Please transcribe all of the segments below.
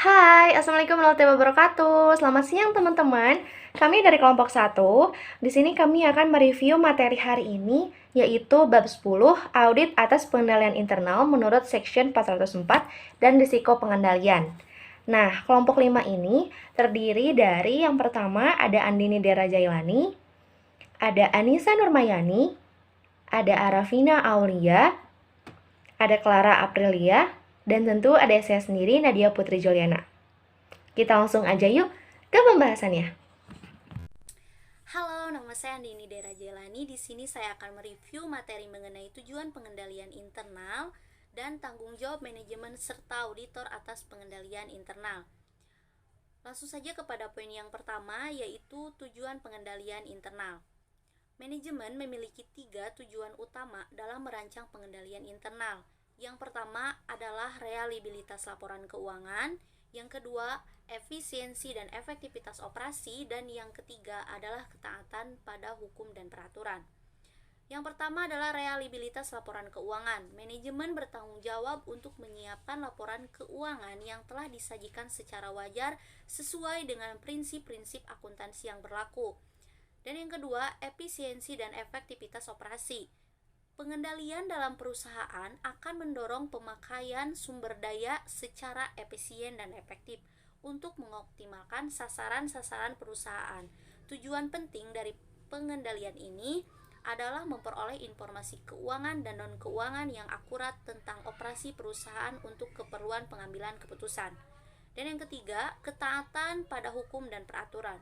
Hai, Assalamualaikum warahmatullahi wabarakatuh. Selamat siang teman-teman. Kami dari kelompok 1. Di sini kami akan mereview materi hari ini, yaitu bab 10, audit atas pengendalian internal menurut section 404 dan risiko pengendalian. Nah, kelompok 5 ini terdiri dari yang pertama ada Andini Dera Jailani, ada Anissa Nurmayani, ada Arafina Aulia, ada Clara Aprilia, dan tentu ada saya sendiri, Nadia Putri Juliana. Kita langsung aja yuk ke pembahasannya. Halo, nama saya Andini Dera Jelani. Di sini saya akan mereview materi mengenai tujuan pengendalian internal dan tanggung jawab manajemen serta auditor atas pengendalian internal. Langsung saja kepada poin yang pertama, yaitu tujuan pengendalian internal. Manajemen memiliki 3 tujuan utama dalam merancang pengendalian internal. Yang pertama adalah reliabilitas laporan keuangan, yang kedua efisiensi dan efektivitas operasi, dan yang ketiga adalah ketaatan pada hukum dan peraturan. Yang pertama adalah reliabilitas laporan keuangan. Manajemen bertanggung jawab untuk menyiapkan laporan keuangan yang telah disajikan secara wajar sesuai dengan prinsip-prinsip akuntansi yang berlaku. Dan yang kedua, efisiensi dan efektivitas operasi. Pengendalian dalam perusahaan akan mendorong pemakaian sumber daya secara efisien dan efektif untuk mengoptimalkan sasaran-sasaran perusahaan. Tujuan penting dari pengendalian ini adalah memperoleh informasi keuangan dan non-keuangan yang akurat tentang operasi perusahaan untuk keperluan pengambilan keputusan. Dan yang ketiga, ketaatan pada hukum dan peraturan.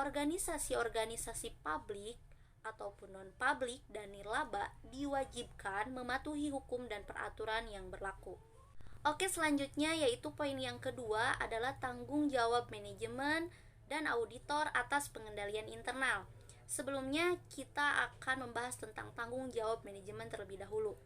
Organisasi-organisasi publik ataupun non-publik dan nirlaba diwajibkan mematuhi hukum dan peraturan yang berlaku. Oke, selanjutnya yaitu poin yang kedua adalah tanggung jawab manajemen dan auditor atas pengendalian internal. Sebelumnya kita akan membahas tentang tanggung jawab manajemen terlebih dahulu.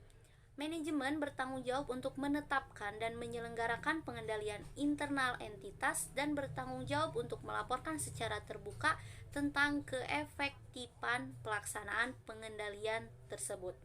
Manajemen bertanggung jawab untuk menetapkan dan menyelenggarakan pengendalian internal entitas dan bertanggung jawab untuk melaporkan secara terbuka tentang keefektifan pelaksanaan pengendalian tersebut.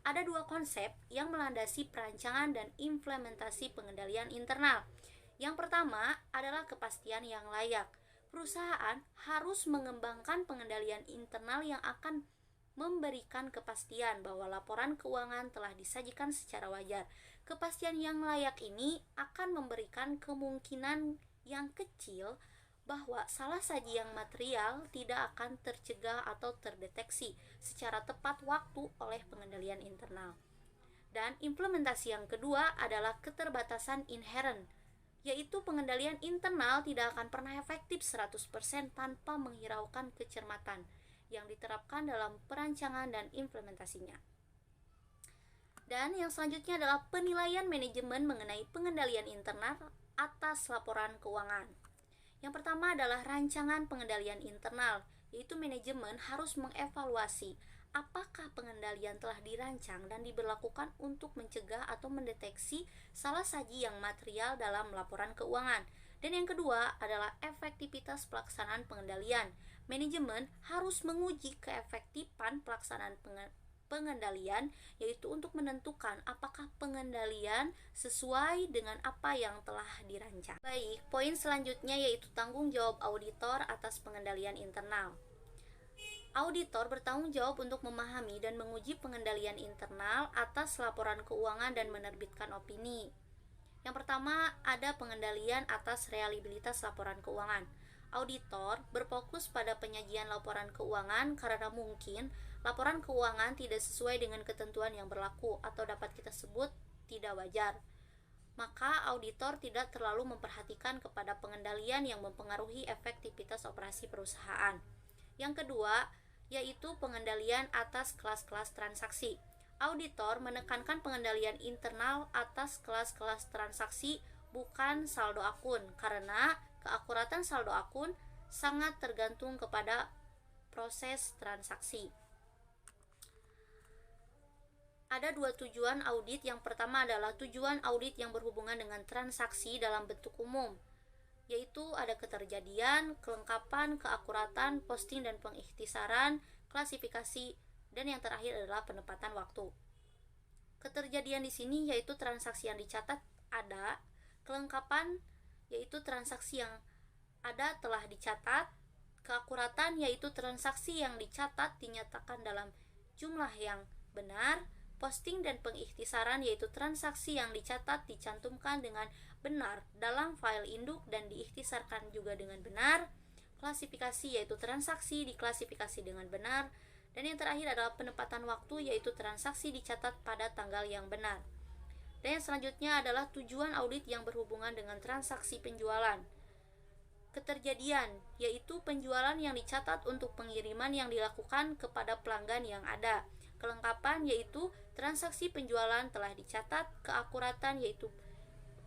Ada 2 konsep yang melandasi perancangan dan implementasi pengendalian internal. Yang pertama adalah kepastian yang layak. Perusahaan harus mengembangkan pengendalian internal yang akan memberikan kepastian bahwa laporan keuangan telah disajikan secara wajar. Kepastian yang layak ini akan memberikan kemungkinan yang kecil bahwa salah saji yang material tidak akan tercegah atau terdeteksi secara tepat waktu oleh pengendalian internal. Dan implementasi yang kedua adalah keterbatasan inherent, yaitu pengendalian internal tidak akan pernah efektif 100% tanpa menghiraukan kecermatan yang diterapkan dalam perancangan dan implementasinya. Dan yang selanjutnya adalah penilaian manajemen mengenai pengendalian internal atas laporan keuangan. Yang pertama adalah rancangan pengendalian internal, yaitu manajemen harus mengevaluasi apakah pengendalian telah dirancang dan diberlakukan untuk mencegah atau mendeteksi salah saji yang material dalam laporan keuangan. Dan yang kedua adalah efektivitas pelaksanaan pengendalian. Manajemen harus menguji keefektifan pelaksanaan pengendalian, yaitu untuk menentukan apakah pengendalian sesuai dengan apa yang telah dirancang. Baik, poin selanjutnya yaitu tanggung jawab auditor atas pengendalian internal. Auditor bertanggung jawab untuk memahami dan menguji pengendalian internal atas laporan keuangan dan menerbitkan opini. Yang pertama ada pengendalian atas reliabilitas laporan keuangan. Auditor berfokus pada penyajian laporan keuangan karena mungkin laporan keuangan tidak sesuai dengan ketentuan yang berlaku atau dapat kita sebut tidak wajar. Maka auditor tidak terlalu memperhatikan kepada pengendalian yang mempengaruhi efektivitas operasi perusahaan. Yang kedua yaitu pengendalian atas kelas-kelas transaksi. Auditor menekankan pengendalian internal atas kelas-kelas transaksi, bukan saldo akun, karena keakuratan saldo akun sangat tergantung kepada proses transaksi. Ada 2 tujuan audit. Yang pertama adalah tujuan audit yang berhubungan dengan transaksi dalam bentuk umum, yaitu ada keterjadian, kelengkapan, keakuratan, posting dan pengikhtisaran, klasifikasi, dan yang terakhir adalah penempatan waktu. Keterjadian di sini yaitu transaksi yang dicatat ada, kelengkapan yaitu transaksi yang ada telah dicatat. Keakuratan yaitu transaksi yang dicatat dinyatakan dalam jumlah yang benar. Posting dan pengikhtisaran yaitu transaksi yang dicatat dicantumkan dengan benar dalam file induk dan diikhtisarkan juga dengan benar. Klasifikasi yaitu transaksi diklasifikasi dengan benar. Dan yang terakhir adalah penempatan waktu yaitu transaksi dicatat pada tanggal yang benar. Dan yang selanjutnya adalah tujuan audit yang berhubungan dengan transaksi penjualan. Keterjadian yaitu penjualan yang dicatat untuk pengiriman yang dilakukan kepada pelanggan yang ada. Kelengkapan yaitu transaksi penjualan telah dicatat. Keakuratan yaitu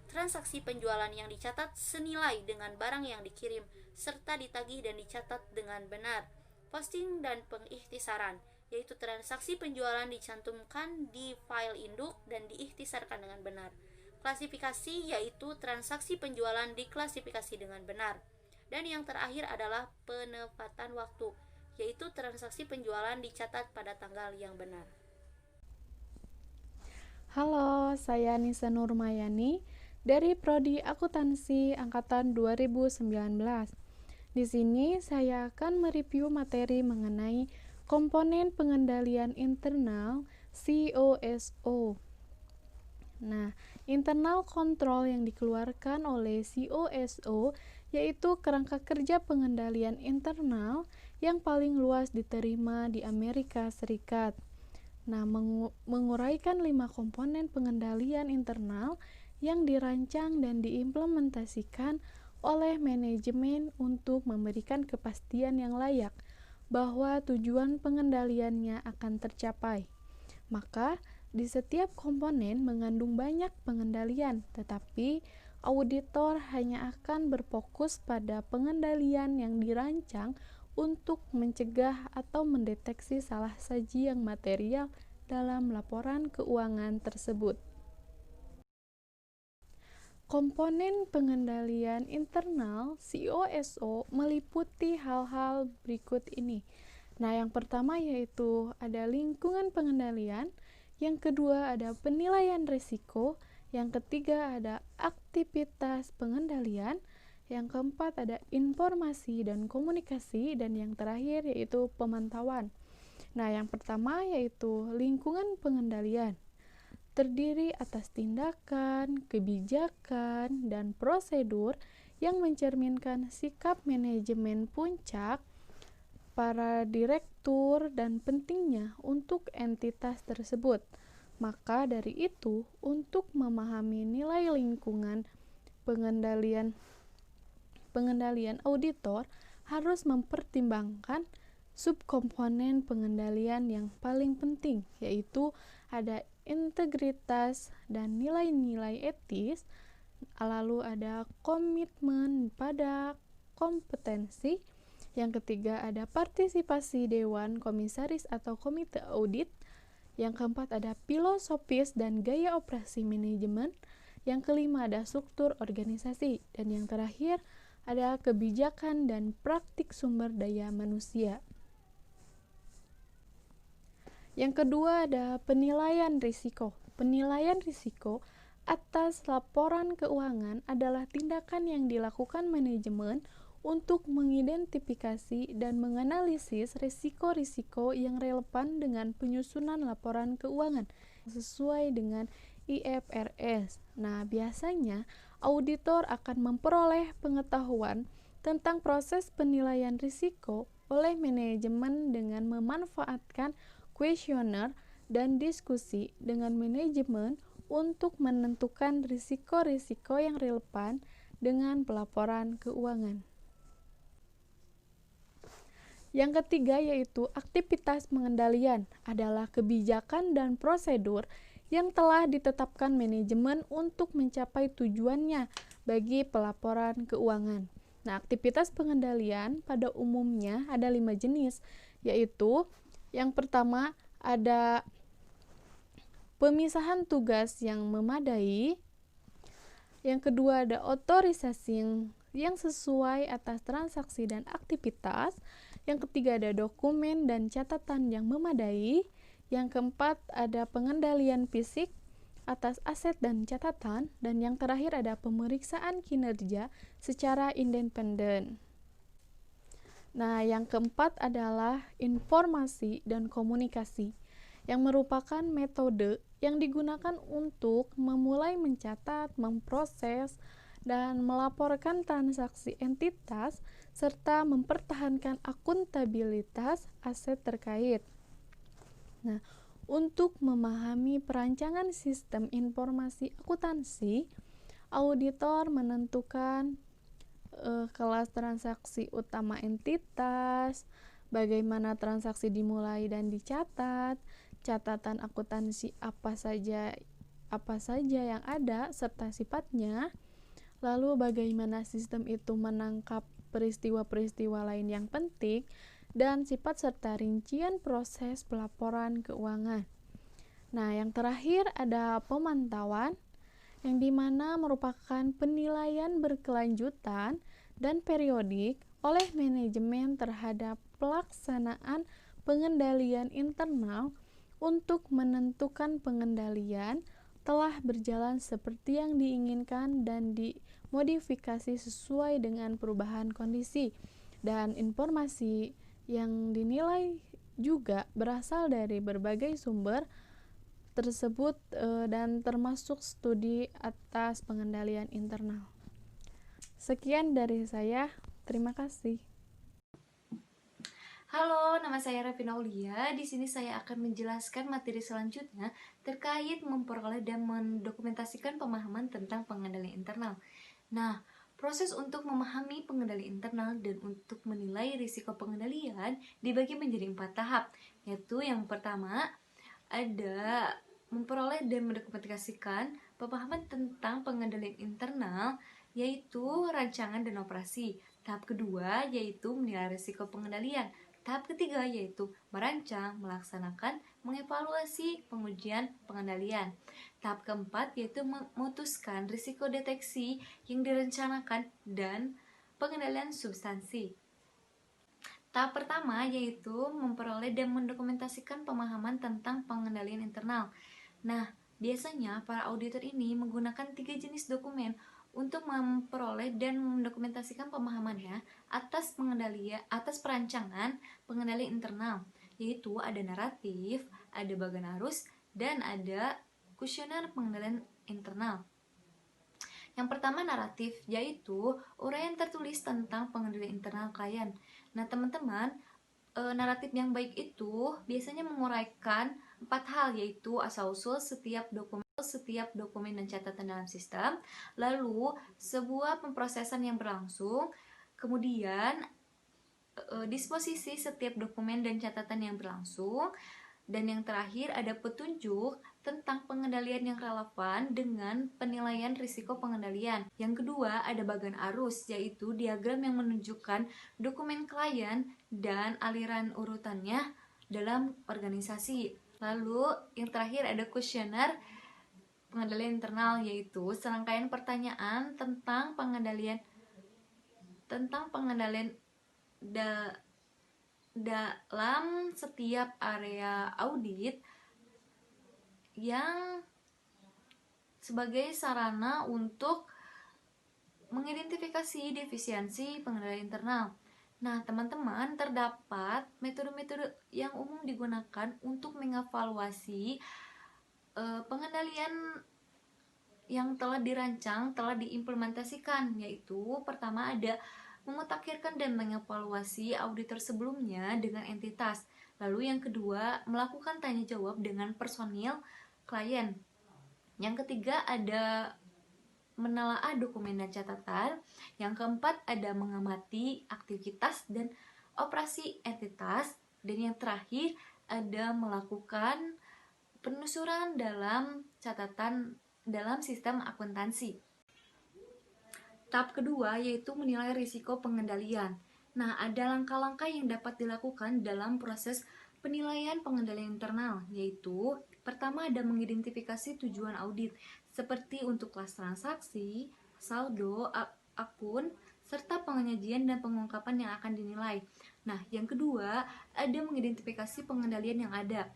transaksi penjualan yang dicatat senilai dengan barang yang dikirim serta ditagih dan dicatat dengan benar. Posting dan pengikhtisaran yaitu transaksi penjualan dicantumkan di file induk dan diikhtisarkan dengan benar. Klasifikasi yaitu transaksi penjualan diklasifikasi dengan benar. Dan yang terakhir adalah penempatan waktu, yaitu transaksi penjualan dicatat pada tanggal yang benar. Halo, saya Nisa Nurmayani dari Prodi Akuntansi angkatan 2019. Di sini saya akan mereview materi mengenai komponen pengendalian internal COSO. Nah, internal control yang dikeluarkan oleh COSO yaitu kerangka kerja pengendalian internal yang paling luas diterima di Amerika Serikat. Nah, menguraikan 5 komponen pengendalian internal yang dirancang dan diimplementasikan oleh manajemen untuk memberikan kepastian yang layak bahwa tujuan pengendaliannya akan tercapai. Maka, di setiap komponen mengandung banyak pengendalian, tetapi auditor hanya akan berfokus pada pengendalian yang dirancang untuk mencegah atau mendeteksi salah saji yang material dalam laporan keuangan tersebut. Komponen pengendalian internal COSO meliputi hal-hal berikut ini. Nah, yang pertama yaitu ada lingkungan pengendalian, yang kedua ada penilaian risiko, yang ketiga ada aktivitas pengendalian, yang keempat ada informasi dan komunikasi, dan yang terakhir yaitu pemantauan. Nah, yang pertama yaitu lingkungan pengendalian. Terdiri atas tindakan, kebijakan, dan prosedur yang mencerminkan sikap manajemen puncak, para direktur, dan pentingnya untuk entitas tersebut. Maka dari itu, untuk memahami nilai lingkungan pengendalian auditor harus mempertimbangkan subkomponen pengendalian yang paling penting, yaitu ada integritas dan nilai-nilai etis, lalu ada komitmen pada kompetensi, yang ketiga ada partisipasi dewan komisaris atau komite audit, yang keempat ada filosofis dan gaya operasi manajemen, yang kelima ada struktur organisasi, dan yang terakhir ada kebijakan dan praktik sumber daya manusia. Yang kedua ada penilaian risiko. Penilaian risiko atas laporan keuangan adalah tindakan yang dilakukan manajemen untuk mengidentifikasi dan menganalisis risiko-risiko yang relevan dengan penyusunan laporan keuangan sesuai dengan IFRS. Nah, biasanya auditor akan memperoleh pengetahuan tentang proses penilaian risiko oleh manajemen dengan memanfaatkan kuesioner dan diskusi dengan manajemen untuk menentukan risiko-risiko yang relevan dengan pelaporan keuangan. Yang ketiga yaitu aktivitas pengendalian adalah kebijakan dan prosedur yang telah ditetapkan manajemen untuk mencapai tujuannya bagi pelaporan keuangan. Nah, aktivitas pengendalian pada umumnya ada 5 jenis, yaitu yang pertama ada pemisahan tugas yang memadai, yang kedua ada otorisasi yang sesuai atas transaksi dan aktivitas, yang ketiga ada dokumen dan catatan yang memadai, yang keempat ada pengendalian fisik, atas aset dan catatan, dan yang terakhir ada pemeriksaan kinerja secara independen. Nah, yang keempat adalah informasi dan komunikasi, yang merupakan metode yang digunakan untuk memulai mencatat, memproses, dan melaporkan transaksi entitas, serta mempertahankan akuntabilitas aset terkait. Nah, untuk memahami perancangan sistem informasi akuntansi, auditor menentukan kelas transaksi utama entitas, bagaimana transaksi dimulai dan dicatat, catatan akuntansi apa saja yang ada serta sifatnya, lalu bagaimana sistem itu menangkap peristiwa-peristiwa lain yang penting, dan sifat serta rincian proses pelaporan keuangan. Nah, yang terakhir ada pemantauan, yang dimana merupakan penilaian berkelanjutan dan periodik oleh manajemen terhadap pelaksanaan pengendalian internal untuk menentukan pengendalian telah berjalan seperti yang diinginkan dan dimodifikasi sesuai dengan perubahan kondisi, dan informasi yang dinilai juga berasal dari berbagai sumber tersebut dan termasuk studi atas pengendalian internal. Sekian dari saya, terima kasih. Halo, nama saya Rafina Aulia. Di sini saya akan menjelaskan materi selanjutnya terkait memperoleh dan mendokumentasikan pemahaman tentang pengendalian internal. Nah, proses untuk memahami pengendalian internal dan untuk menilai risiko pengendalian dibagi menjadi 4 tahap, yaitu yang pertama ada memperoleh dan mendokumentasikan pemahaman tentang pengendalian internal, yaitu rancangan dan operasi. Tahap kedua yaitu menilai risiko pengendalian. Tahap ketiga yaitu merancang, melaksanakan, mengevaluasi pengujian pengendalian. Tahap keempat yaitu memutuskan risiko deteksi yang direncanakan dan pengendalian substansi. Tahap pertama yaitu memperoleh dan mendokumentasikan pemahaman tentang pengendalian internal. Nah, biasanya para auditor ini menggunakan 3 jenis dokumen untuk memperoleh dan mendokumentasikan pemahamannya atas perancangan pengendalian internal, yaitu ada naratif, ada bagan arus, dan ada kuesioner pengendalian internal. Yang pertama naratif, yaitu uraian tertulis tentang pengendalian internal klien. Nah, teman-teman, naratif yang baik itu biasanya menguraikan 4 hal, yaitu asal-usul setiap dokumen dan catatan dalam sistem, lalu sebuah pemrosesan yang berlangsung, kemudian disposisi setiap dokumen dan catatan yang berlangsung, dan yang terakhir ada petunjuk tentang pengendalian yang relevan dengan penilaian risiko pengendalian. Yang kedua ada bagan arus, yaitu diagram yang menunjukkan dokumen klien dan aliran urutannya dalam organisasi. Lalu yang terakhir ada kuesioner pengendalian internal, yaitu serangkaian pertanyaan tentang pengendalian dalam setiap area audit yang sebagai sarana untuk mengidentifikasi defisiensi pengendalian internal. Nah, teman-teman, terdapat metode-metode yang umum digunakan untuk mengevaluasi pengendalian yang telah dirancang, telah diimplementasikan, yaitu pertama ada memutakhirkan dan mengevaluasi auditor sebelumnya dengan entitas. Lalu yang kedua, melakukan tanya jawab dengan personil klien. Yang ketiga ada menelaah dokumen dan catatan. Yang keempat ada mengamati aktivitas dan operasi entitas. Dan yang terakhir ada melakukan penelusuran dalam catatan dalam sistem akuntansi. Tahap kedua yaitu menilai risiko pengendalian. Nah, ada langkah-langkah yang dapat dilakukan dalam proses penilaian pengendalian internal, yaitu pertama ada mengidentifikasi tujuan audit, seperti untuk kelas transaksi, saldo, akun, serta penyajian dan pengungkapan yang akan dinilai. Nah, yang kedua ada mengidentifikasi pengendalian yang ada.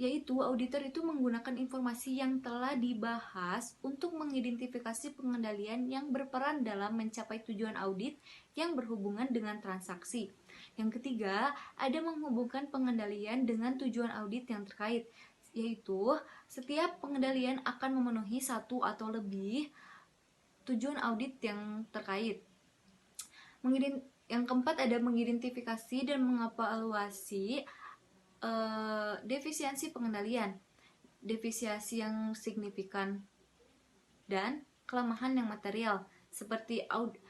yaitu auditor itu menggunakan informasi yang telah dibahas untuk mengidentifikasi pengendalian yang berperan dalam mencapai tujuan audit yang berhubungan dengan transaksi. Yang ketiga, ada menghubungkan pengendalian dengan tujuan audit yang terkait, yaitu setiap pengendalian akan memenuhi satu atau lebih tujuan audit yang terkait. Yang keempat, ada mengidentifikasi dan mengevaluasi defisiensi pengendalian, defisiensi yang signifikan, dan kelemahan yang material,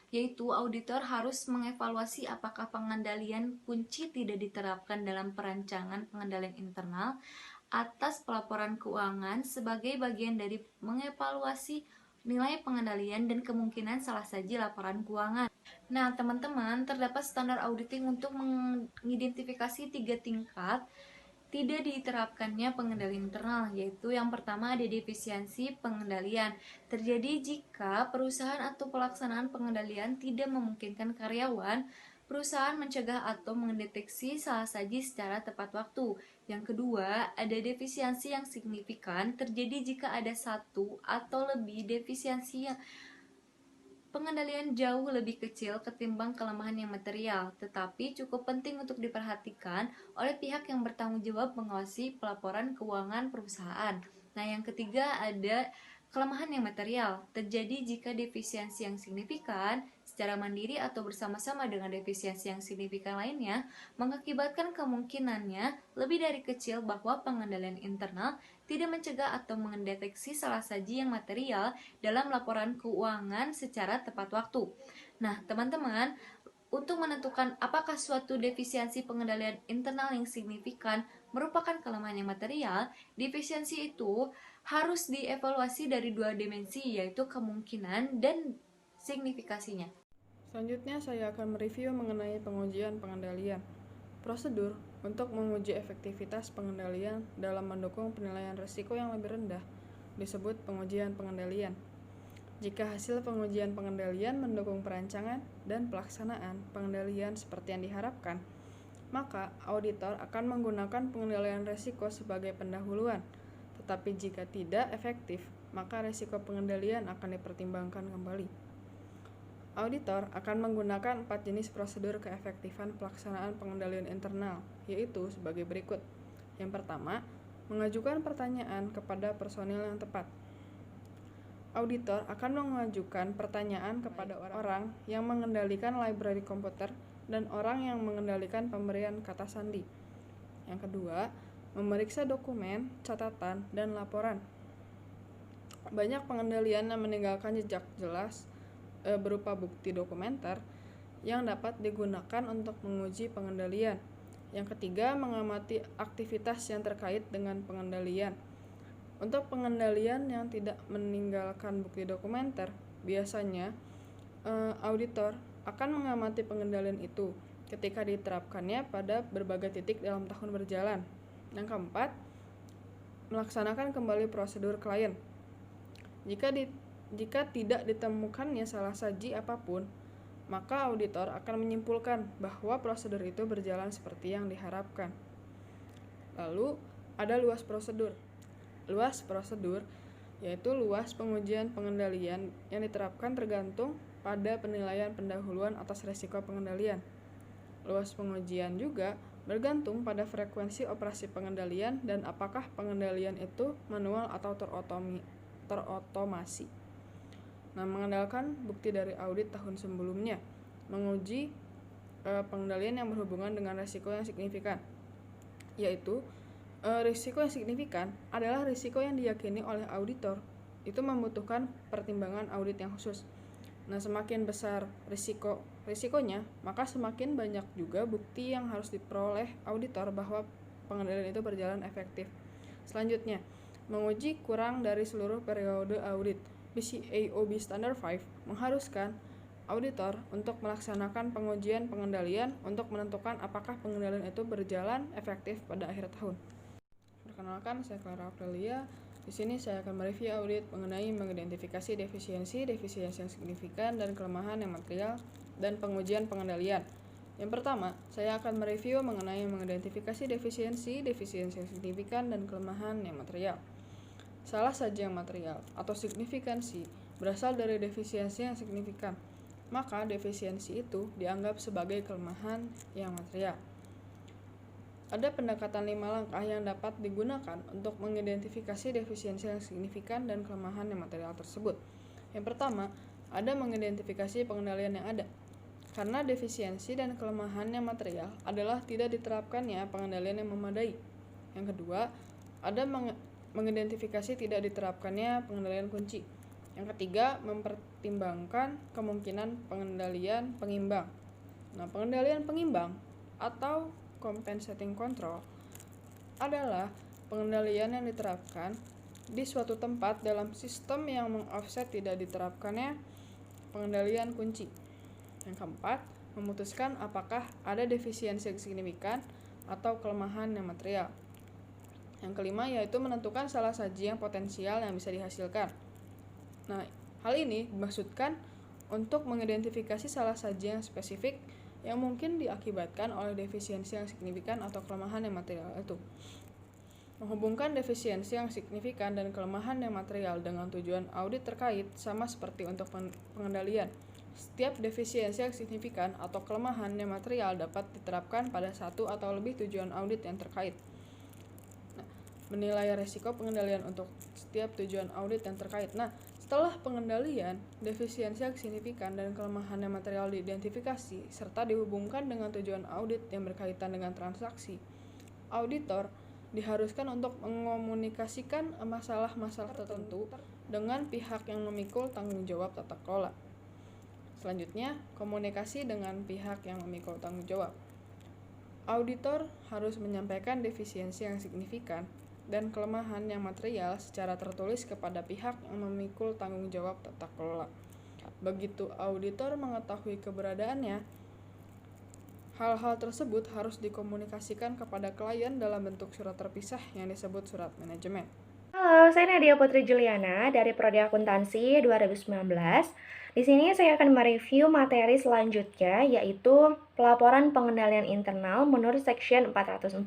yaitu auditor harus mengevaluasi apakah pengendalian kunci tidak diterapkan dalam perancangan pengendalian internal atas pelaporan keuangan sebagai bagian dari mengevaluasi nilai pengendalian dan kemungkinan salah saji laporan keuangan. Nah, teman-teman, terdapat standar auditing untuk mengidentifikasi 3 tingkat tidak diterapkannya pengendalian internal, yaitu yang pertama ada defisiensi pengendalian. Terjadi jika perusahaan atau pelaksanaan pengendalian tidak memungkinkan karyawan perusahaan mencegah atau mendeteksi salah saji secara tepat waktu. Yang kedua, ada defisiensi yang signifikan. Terjadi jika ada satu atau lebih defisiensi yang pengendalian jauh lebih kecil ketimbang kelemahan yang material, tetapi cukup penting untuk diperhatikan oleh pihak yang bertanggung jawab mengawasi pelaporan keuangan perusahaan. Nah, yang ketiga ada kelemahan yang material. Terjadi jika defisiensi yang signifikan secara mandiri atau bersama-sama dengan defisiensi yang signifikan lainnya mengakibatkan kemungkinannya lebih dari kecil bahwa pengendalian internal tidak mencegah atau mendeteksi salah saji yang material dalam laporan keuangan secara tepat waktu. Nah, teman-teman, untuk menentukan apakah suatu defisiensi pengendalian internal yang signifikan merupakan kelemahan yang material, defisiensi itu harus dievaluasi dari 2 dimensi, yaitu kemungkinan dan signifikasinya. Selanjutnya saya akan mereview mengenai pengujian pengendalian. Prosedur untuk menguji efektivitas pengendalian dalam mendukung penilaian risiko yang lebih rendah disebut pengujian pengendalian. Jika hasil pengujian pengendalian mendukung perancangan dan pelaksanaan pengendalian seperti yang diharapkan, maka auditor akan menggunakan pengendalian risiko sebagai pendahuluan. Tetapi jika tidak efektif, maka risiko pengendalian akan dipertimbangkan kembali. Auditor akan menggunakan 4 jenis prosedur keefektifan pelaksanaan pengendalian internal, yaitu sebagai berikut. Yang pertama, mengajukan pertanyaan kepada personil yang tepat. Auditor akan mengajukan pertanyaan kepada orang yang mengendalikan library komputer dan orang yang mengendalikan pemberian kata sandi. Yang kedua, memeriksa dokumen, catatan, dan laporan. Banyak pengendalian yang meninggalkan jejak jelas berupa bukti dokumenter yang dapat digunakan untuk menguji pengendalian. Yang ketiga, mengamati aktivitas yang terkait dengan pengendalian. Untuk pengendalian yang tidak meninggalkan bukti dokumenter, biasanya auditor akan mengamati pengendalian itu ketika diterapkannya pada berbagai titik dalam tahun berjalan. Yang keempat, melaksanakan kembali prosedur klien. Jika tidak ditemukannya salah saji apapun, maka auditor akan menyimpulkan bahwa prosedur itu berjalan seperti yang diharapkan. Lalu, ada luas prosedur. Luas prosedur yaitu luas pengujian pengendalian yang diterapkan tergantung pada penilaian pendahuluan atas risiko pengendalian. Luas pengujian juga bergantung pada frekuensi operasi pengendalian dan apakah pengendalian itu manual atau terotomasi. Nah, mengandalkan bukti dari audit tahun sebelumnya, menguji pengendalian yang berhubungan dengan risiko yang signifikan, yaitu risiko yang signifikan adalah risiko yang diyakini oleh auditor itu membutuhkan pertimbangan audit yang khusus. Nah, semakin besar risikonya, maka semakin banyak juga bukti yang harus diperoleh auditor bahwa pengendalian itu berjalan efektif. Selanjutnya, menguji kurang dari seluruh periode audit. PCAOB Standard 5 mengharuskan auditor untuk melaksanakan pengujian pengendalian untuk menentukan apakah pengendalian itu berjalan efektif pada akhir tahun. Perkenalkan, saya Clara Aprilia. Di sini saya akan mereview audit mengenai mengidentifikasi defisiensi yang signifikan dan kelemahan yang material dan pengujian pengendalian. Yang pertama, saya akan mereview mengenai mengidentifikasi defisiensi yang signifikan dan kelemahan yang material. Salah saja yang material atau signifikansi berasal dari defisiensi yang signifikan, maka defisiensi itu dianggap sebagai kelemahan yang material. Ada pendekatan 5 langkah yang dapat digunakan untuk mengidentifikasi defisiensi yang signifikan dan kelemahan yang material tersebut. Yang pertama, ada mengidentifikasi pengendalian yang ada. Karena defisiensi dan kelemahan yang material adalah tidak diterapkannya pengendalian yang memadai. Yang kedua, ada mengidentifikasi tidak diterapkannya pengendalian kunci. Yang ketiga, mempertimbangkan kemungkinan pengendalian pengimbang. Nah, pengendalian pengimbang atau compensating control adalah pengendalian yang diterapkan di suatu tempat dalam sistem yang mengoffset tidak diterapkannya pengendalian kunci. Yang keempat, memutuskan apakah ada defisiensi yang signifikan atau kelemahan yang material. Yang kelima yaitu menentukan salah saji yang potensial yang bisa dihasilkan. Nah, hal ini dimaksudkan untuk mengidentifikasi salah saji yang spesifik yang mungkin diakibatkan oleh defisiensi yang signifikan atau kelemahan yang material itu. Menghubungkan defisiensi yang signifikan dan kelemahan yang material dengan tujuan audit terkait sama seperti untuk pengendalian. Setiap defisiensi yang signifikan atau kelemahan yang material dapat diterapkan pada satu atau lebih tujuan audit yang terkait. Nah, menilai risiko pengendalian untuk setiap tujuan audit yang terkait. Nah, setelah pengendalian, defisiensi yang signifikan dan kelemahan yang material diidentifikasi serta dihubungkan dengan tujuan audit yang berkaitan dengan transaksi, auditor diharuskan untuk mengomunikasikan masalah-masalah tertentu dengan pihak yang memikul tanggung jawab tata kelola. Selanjutnya, komunikasi dengan pihak yang memikul tanggung jawab. Auditor harus menyampaikan defisiensi yang signifikan dan kelemahan yang material secara tertulis kepada pihak yang memikul tanggung jawab tata kelola. Begitu auditor mengetahui keberadaannya, hal-hal tersebut harus dikomunikasikan kepada klien dalam bentuk surat terpisah yang disebut surat manajemen. Halo, saya Nadia Putri Juliana dari Prodi Akuntansi 2019. Di sini saya akan mereview materi selanjutnya, yaitu pelaporan pengendalian internal menurut Section 404.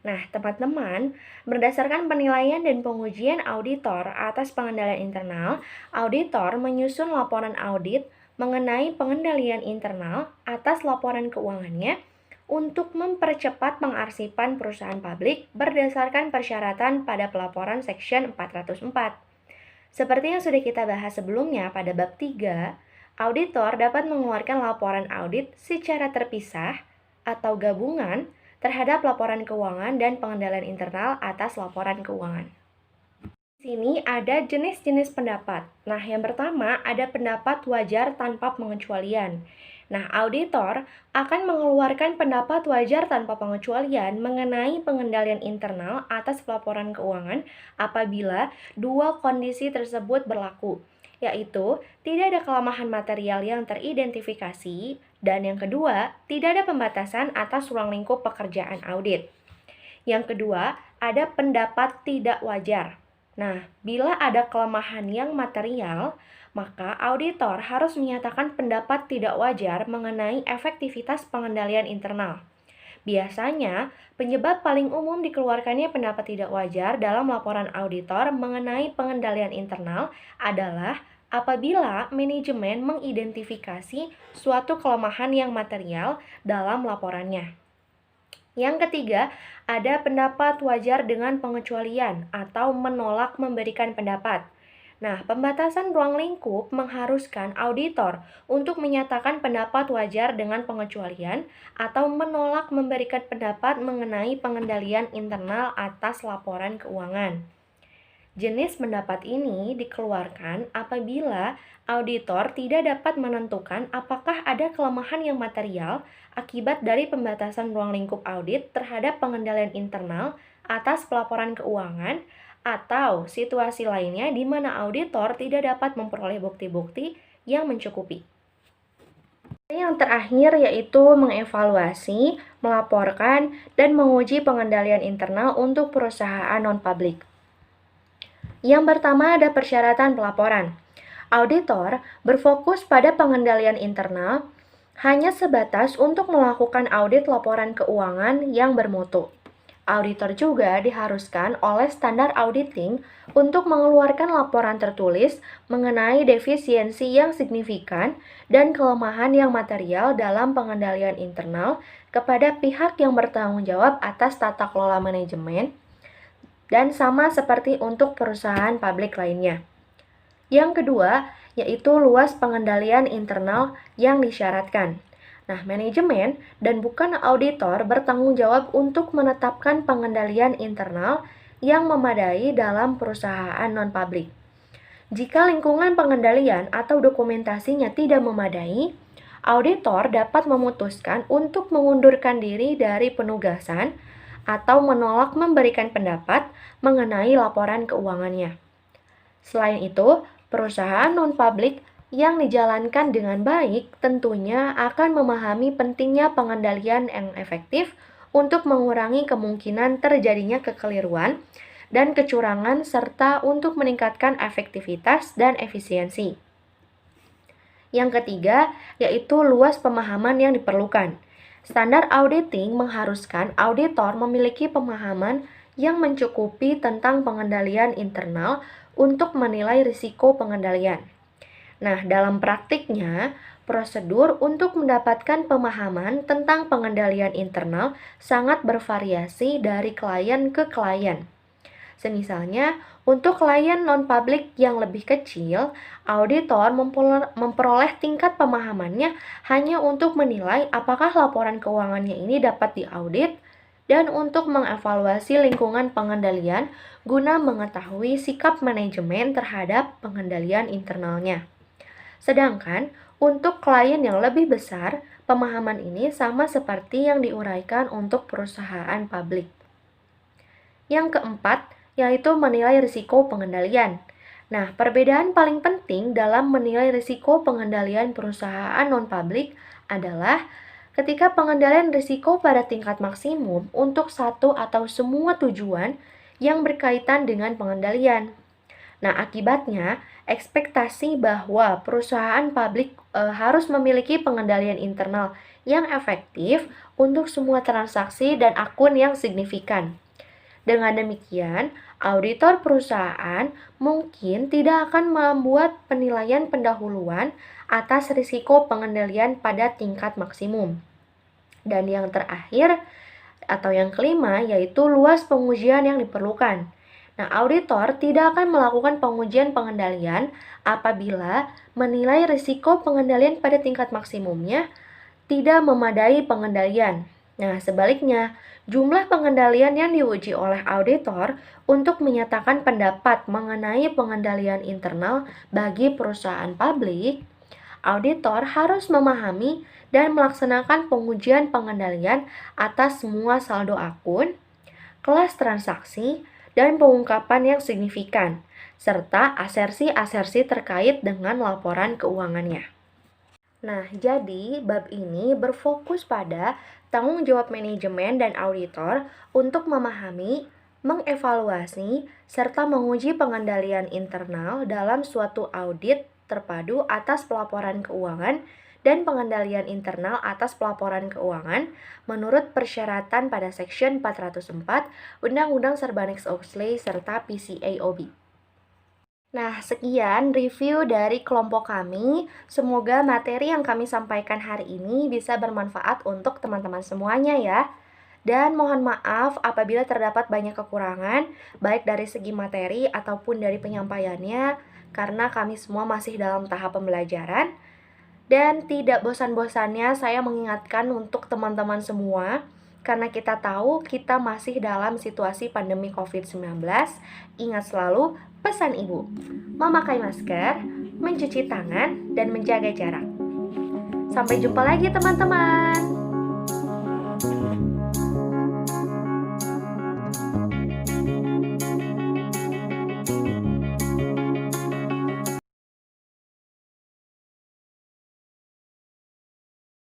Nah, teman-teman, berdasarkan penilaian dan pengujian auditor atas pengendalian internal, auditor menyusun laporan audit mengenai pengendalian internal atas laporan keuangannya untuk mempercepat pengarsipan perusahaan publik berdasarkan persyaratan pada pelaporan Section 404. Seperti yang sudah kita bahas sebelumnya pada bab 3, auditor dapat mengeluarkan laporan audit secara terpisah atau gabungan terhadap laporan keuangan dan pengendalian internal atas laporan keuangan. Di sini ada jenis-jenis pendapat. Nah, yang pertama ada pendapat wajar tanpa pengecualian. Nah, auditor akan mengeluarkan pendapat wajar tanpa pengecualian mengenai pengendalian internal atas laporan keuangan apabila dua kondisi tersebut berlaku, yaitu tidak ada kelemahan material yang teridentifikasi, dan yang kedua, tidak ada pembatasan atas ruang lingkup pekerjaan audit. Yang kedua, ada pendapat tidak wajar. Nah, bila ada kelemahan yang material, maka auditor harus menyatakan pendapat tidak wajar mengenai efektivitas pengendalian internal. Biasanya, penyebab paling umum dikeluarkannya pendapat tidak wajar dalam laporan auditor mengenai pengendalian internal adalah apabila manajemen mengidentifikasi suatu kelemahan yang material dalam laporannya. Yang ketiga, ada pendapat wajar dengan pengecualian atau menolak memberikan pendapat. Nah, pembatasan ruang lingkup mengharuskan auditor untuk menyatakan pendapat wajar dengan pengecualian atau menolak memberikan pendapat mengenai pengendalian internal atas laporan keuangan. Jenis pendapat ini dikeluarkan apabila auditor tidak dapat menentukan apakah ada kelemahan yang material akibat dari pembatasan ruang lingkup audit terhadap pengendalian internal atas pelaporan keuangan atau situasi lainnya di mana auditor tidak dapat memperoleh bukti-bukti yang mencukupi. Yang terakhir yaitu mengevaluasi, melaporkan, dan menguji pengendalian internal untuk perusahaan non-publik. Yang pertama ada persyaratan pelaporan. Auditor berfokus pada pengendalian internal hanya sebatas untuk melakukan audit laporan keuangan yang bermutu. Auditor juga diharuskan oleh standar auditing untuk mengeluarkan laporan tertulis mengenai defisiensi yang signifikan dan kelemahan yang material dalam pengendalian internal kepada pihak yang bertanggung jawab atas tata kelola manajemen, dan sama seperti untuk perusahaan publik lainnya. Yang kedua, yaitu luas pengendalian internal yang disyaratkan. Nah, manajemen dan bukan auditor bertanggung jawab untuk menetapkan pengendalian internal yang memadai dalam perusahaan non-publik. Jika lingkungan pengendalian atau dokumentasinya tidak memadai, auditor dapat memutuskan untuk mengundurkan diri dari penugasan atau menolak memberikan pendapat mengenai laporan keuangannya. Selain itu, perusahaan non-publik yang dijalankan dengan baik tentunya akan memahami pentingnya pengendalian yang efektif untuk mengurangi kemungkinan terjadinya kekeliruan dan kecurangan serta untuk meningkatkan efektivitas dan efisiensi. Yang ketiga, yaitu luas pemahaman yang diperlukan. Standar auditing mengharuskan auditor memiliki pemahaman yang mencukupi tentang pengendalian internal untuk menilai risiko pengendalian. Nah, dalam praktiknya, prosedur untuk mendapatkan pemahaman tentang pengendalian internal sangat bervariasi dari klien ke klien. Semisalnya, untuk klien non-publik yang lebih kecil, auditor memperoleh tingkat pemahamannya hanya untuk menilai apakah laporan keuangannya ini dapat diaudit dan untuk mengevaluasi lingkungan pengendalian guna mengetahui sikap manajemen terhadap pengendalian internalnya. Sedangkan untuk klien yang lebih besar, pemahaman ini sama seperti yang diuraikan untuk perusahaan publik. Yang keempat, yaitu menilai risiko pengendalian. Nah, perbedaan paling penting dalam menilai risiko pengendalian perusahaan non-publik adalah ketika pengendalian risiko pada tingkat maksimum untuk satu atau semua tujuan yang berkaitan dengan pengendalian. Nah, akibatnya, ekspektasi bahwa perusahaan publik harus memiliki pengendalian internal yang efektif untuk semua transaksi dan akun yang signifikan. Dengan demikian, auditor perusahaan mungkin tidak akan membuat penilaian pendahuluan atas risiko pengendalian pada tingkat maksimum. Dan yang terakhir, atau yang kelima, yaitu luas pengujian yang diperlukan. Nah, auditor tidak akan melakukan pengujian pengendalian apabila menilai risiko pengendalian pada tingkat maksimumnya tidak memadai pengendalian. Nah, sebaliknya, jumlah pengendalian yang diuji oleh auditor untuk menyatakan pendapat mengenai pengendalian internal bagi perusahaan publik, auditor harus memahami dan melaksanakan pengujian pengendalian atas semua saldo akun, kelas transaksi, dan pengungkapan yang signifikan, serta asersi-asersi terkait dengan laporan keuangannya. Nah, jadi bab ini berfokus pada tanggung jawab manajemen dan auditor untuk memahami, mengevaluasi, serta menguji pengendalian internal dalam suatu audit terpadu atas pelaporan keuangan dan pengendalian internal atas pelaporan keuangan menurut persyaratan pada Section 404 Undang-Undang Sarbanes-Oxley serta PCAOB. Nah, sekian review dari kelompok kami. Semoga materi yang kami sampaikan hari ini bisa bermanfaat untuk teman-teman semuanya ya. Dan mohon maaf apabila terdapat banyak kekurangan, baik dari segi materi ataupun dari penyampaiannya, karena kami semua masih dalam tahap pembelajaran. Dan tidak bosan-bosannya saya mengingatkan untuk teman-teman semua, karena kita tahu kita masih dalam situasi pandemi COVID-19, ingat selalu pesan ibu, memakai masker, mencuci tangan, dan menjaga jarak. Sampai jumpa lagi teman-teman.